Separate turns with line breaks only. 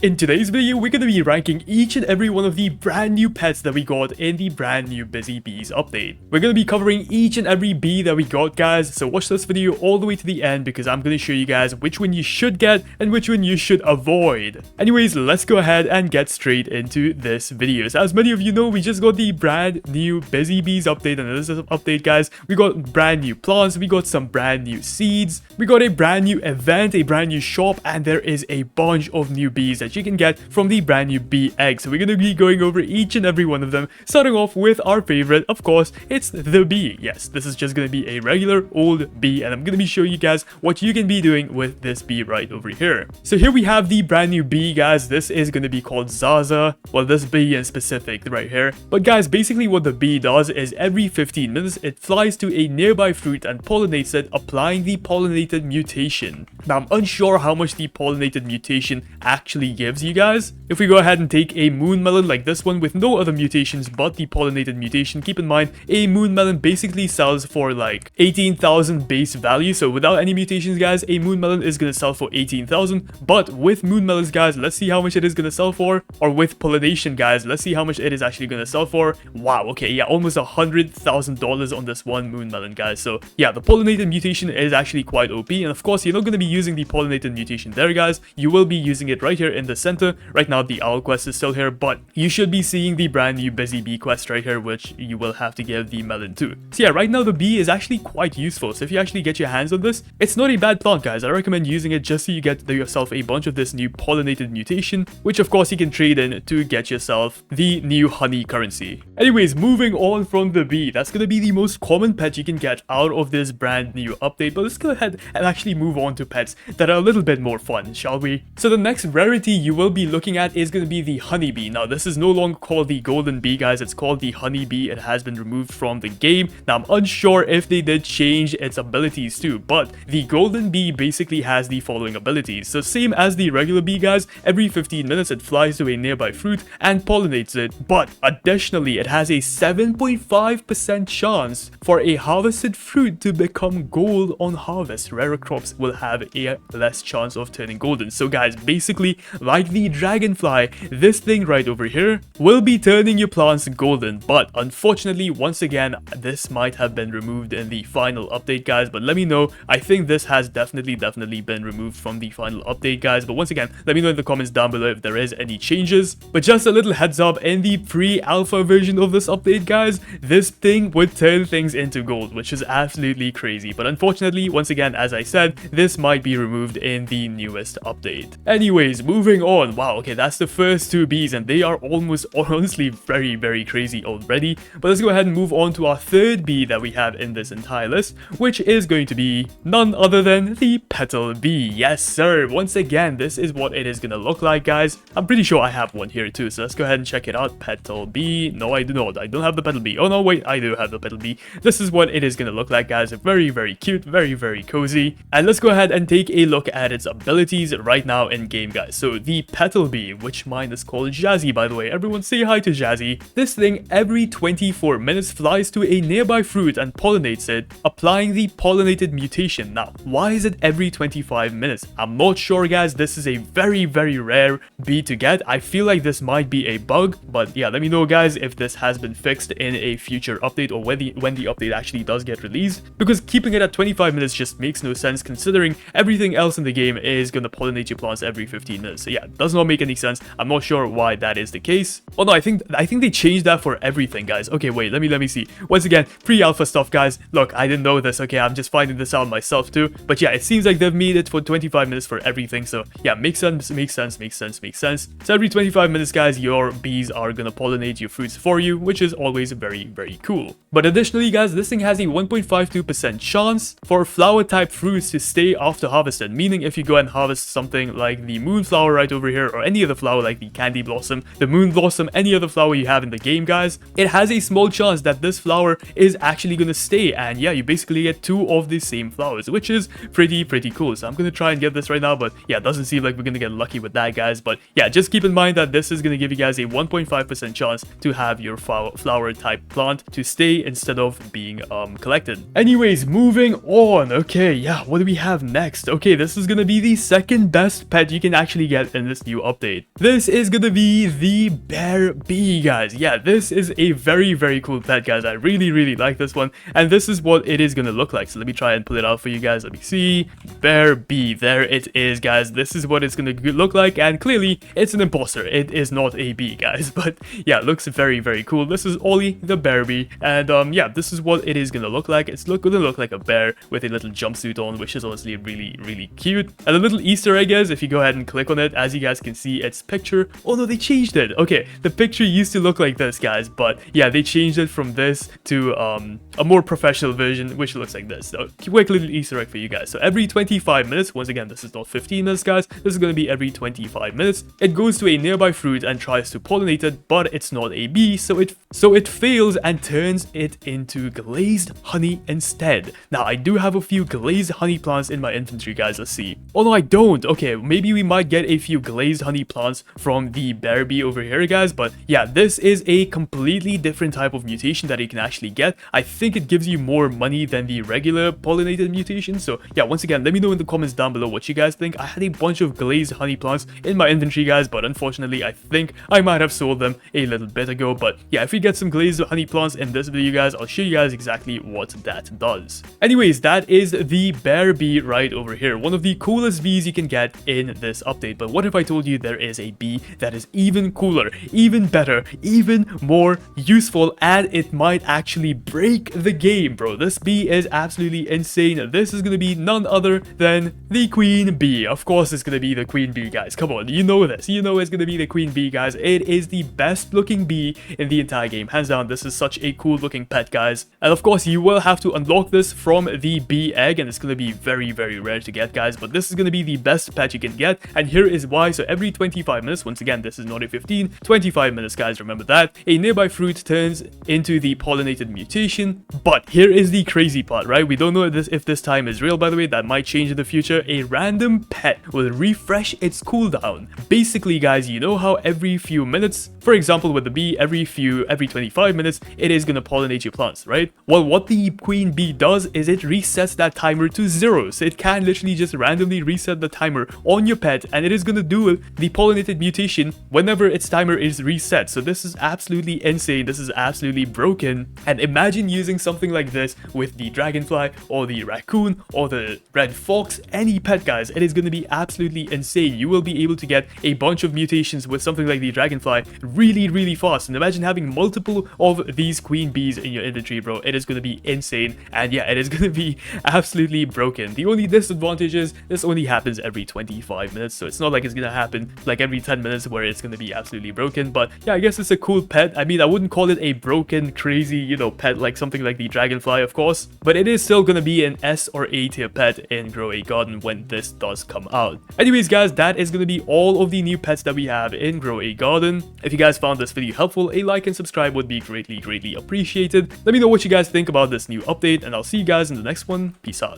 In today's video, we're going to be ranking each and every one of the brand new pets that we got in the brand new Busy Bees update. We're going to be covering each and every bee that we got, guys, so watch this video all the way to the end because I'm going to show you guys which one you should get and which one you should avoid. Anyways, let's go ahead and get straight into this video. So as many of you know, we just got the brand new Busy Bees update, and in this update, guys, we got brand new plants, we got some brand new seeds, we got a brand new event, a brand new shop, and there is a bunch of new bees that you can get from the brand new bee eggs. So we're going to be going over each and every one of them, starting off with our favorite. Of course, it's the bee. Yes, this is just going to be a regular old bee, and I'm going to be showing you guys what you can be doing with this bee right over here. So here we have the brand new bee, guys. This is going to be called Zaza. Well, this bee in specific right here. But guys, basically what the bee does is every 15 minutes, it flies to a nearby fruit and pollinates it, applying the pollinated mutation. Now, I'm unsure how much the pollinated mutation actually gives you guys. If we go ahead and take a moon melon like this one with no other mutations but the pollinated mutation, keep in mind a moon melon basically sells for like 18,000 base value. So without any mutations, guys, a moon melon is going to sell for 18,000. But with moon melons, guys, let's see how much it is going to sell for. Or with pollination, guys, let's see how much it is actually going to sell for. Wow, okay, yeah, almost $100,000 on this one moon melon, guys. So yeah, the pollinated mutation is actually quite OP. And of course, you're not going to be using the pollinated mutation there, guys. You will be using it right here in the center. Right now, the owl quest is still here, but you should be seeing the brand new busy bee quest right here, which you will have to give the melon to. So yeah, right now the bee is actually quite useful. So if you actually get your hands on this, it's not a bad plant, guys. I recommend using it just so you get yourself a bunch of this new pollinated mutation, which of course you can trade in to get yourself the new honey currency. Anyways, moving on from the bee, that's going to be the most common pet you can get out of this brand new update. But let's go ahead and actually move on to pets that are a little bit more fun, shall we? So the next rarity you will be looking at is going to be the honeybee. Now, this is no longer called the golden bee, guys. It's called the honeybee. It has been removed from the game. Now, I'm unsure if they did change its abilities too, but the golden bee basically has the following abilities. So same as the regular bee, guys, every 15 minutes it flies to a nearby fruit and pollinates it, but additionally it has a 7.5% chance for a harvested fruit to become gold on harvest. Rarer crops will have a less chance of turning golden. So guys, basically like the dragonfly, this thing right over here will be turning your plants golden. But unfortunately, once again, this might have been removed in the final update, guys, but let me know. I think this has definitely been removed from the final update, guys, but once again, let me know in the comments down below if there is any changes. But just a little heads up, in the pre-alpha version of this update, guys, this thing would turn things into gold, which is absolutely crazy. But unfortunately, once again, as I said, this might be removed in the newest update. Anyways, moving on. Wow, okay, that's the first two bees, and they are almost honestly very crazy already. But let's go ahead and move on to our third bee that we have in this entire list, which is going to be none other than the petal bee. Yes, sir. Once again, this is what it is gonna look like, guys. I'm pretty sure I have one here too, so let's go ahead and check it out. Petal bee. No, I do not. I don't have the petal bee. Oh no, wait, I do have the petal bee. This is what it is gonna look like, guys. Very cute, very cozy. And let's go ahead and take a look at its abilities right now in game, guys. So the petal bee, which mine is called Jazzy, by the way. Everyone say hi to Jazzy. This thing every 24 minutes flies to a nearby fruit and pollinates it, applying the pollinated mutation. Now, why is it every 25 minutes? I'm not sure, guys. This is a very rare bee to get. I feel like this might be a bug, but yeah, let me know, guys, if this has been fixed in a future update or when the update actually does get released, because keeping it at 25 minutes just makes no sense considering everything else in the game is going to pollinate your plants every 15 minutes. So yeah, it does not make any sense. I'm not sure why that is the case. Oh no, I think they changed that for everything, guys. Okay, wait, let me see. Once again, pre-alpha stuff, guys. Look, I didn't know this. Okay, I'm just finding this out myself too. But yeah, it seems like they've made it for 25 minutes for everything. So yeah, makes sense. So every 25 minutes, guys, your bees are gonna pollinate your fruits for you, which is always very cool. But additionally, guys, this thing has a 1.52% chance for flower type fruits to stay after harvested, meaning if you go and harvest something like the moonflower right over here, or any other flower like the candy blossom, the moon blossom, any other flower you have in the game, guys, it has a small chance that this flower is actually gonna stay. And yeah, you basically get two of the same flowers, which is pretty cool. So I'm gonna try and get this right now, but yeah, it doesn't seem like we're gonna get lucky with that, guys. But yeah, just keep in mind that this is gonna give you guys a 1.5% chance to have your flower type plant to stay instead of being collected. Anyways, moving on. Okay, yeah, what do we have next? Okay, this is gonna be the second best pet you can actually get in this new update. This is gonna be the bear bee, guys. Yeah, this is a very cool pet, guys. I really like this one, and this is what it is gonna look like. So let me try and pull it out for you guys. Let me see. Bear bee, there it is, guys. This is what it's gonna look like, and clearly it's an imposter. It is not a bee, guys, but yeah, it looks very cool. This is Ollie the bear bee, and yeah, this is what it is gonna look like. It's gonna look like a bear with a little jumpsuit on, which is honestly really cute. And a little Easter egg is, if you go ahead and click on it, as you guys can see, its picture. Oh no, they changed it. Okay, the picture used to look like this, guys, but yeah, they changed it from this to a more professional version, which looks like this. So quick little Easter egg for you guys. So every 25 minutes, once again, this is not 15 minutes, guys, this is gonna be every 25 minutes, it goes to a nearby fruit and tries to pollinate it, but it's not a bee, so it fails and turns it into glazed honey instead. Now, I do have a few glazed honey plants in my inventory, guys. Let's see. Oh no, I don't. Okay, maybe we might get a few glazed honey plants from the bear bee over here, guys, but yeah, this is a completely different type of mutation that you can actually get. I think it gives you more money than the regular pollinated mutation. So yeah, once again, let me know in the comments down below what you guys think. I had a bunch of glazed honey plants in my inventory, guys, but unfortunately I think I might have sold them a little bit ago. But yeah, if we get some glazed honey plants in this video, guys, I'll show you guys exactly what that does. Anyways, that is the bear bee right over here, one of the coolest bees you can get in this update. But what if I told you there is a bee that is even cooler, even better, even more useful, and it might actually break the game, bro? This bee is absolutely insane. This is gonna be none other than the queen bee. Of course it's gonna be the queen bee, guys. Come on, you know this. You know it's gonna be the queen bee, guys. It is the best looking bee in the entire game, hands down. This is such a cool looking pet, guys, and of course you will have to unlock this from the bee egg, and it's gonna be very rare to get, guys, but this is gonna be the best pet you can get, and here is why. So every 25 minutes, once again, this is not a 15, 25 minutes, guys, remember that, a nearby fruit turns into the pollinated mutation. But here is the crazy part, right? We don't know if this time is real, by the way. That might change in the future. A random pet will refresh its cooldown. Basically, guys, you know how every few minutes, for example with the bee, every 25 minutes it is gonna pollinate your plants, right? Well, what the queen bee does is it resets that timer to 0. So it can literally just randomly reset the timer on your pet, and it is gonna do the pollinated mutation whenever its timer is reset. So this is absolutely insane. This is absolutely broken. And imagine using something like this with the dragonfly or the raccoon or the red fox, any pet, guys. It is gonna be absolutely insane. You will be able to get a bunch of mutations with something like the dragonfly really fast. And imagine having multiple of these queen bees in your inventory, bro. It is gonna be insane, and yeah, it is gonna be absolutely broken. The only disadvantage is this only happens every 25 minutes, so it's not like it's gonna happen like every 10 minutes where it's gonna be absolutely broken. But yeah, I guess it's a cool pet. I mean, I wouldn't call it a broken crazy, you know, pet like something like the dragonfly, of course, but it is still gonna be an S or A tier pet in Grow a Garden when this does come out. Anyways, guys, that is gonna be all of the new pets that we have in Grow a Garden. If you guys found this video helpful, a like and subscribe would be greatly appreciated. Let me know what you guys think about this new update, and I'll see you guys in the next one. Peace out.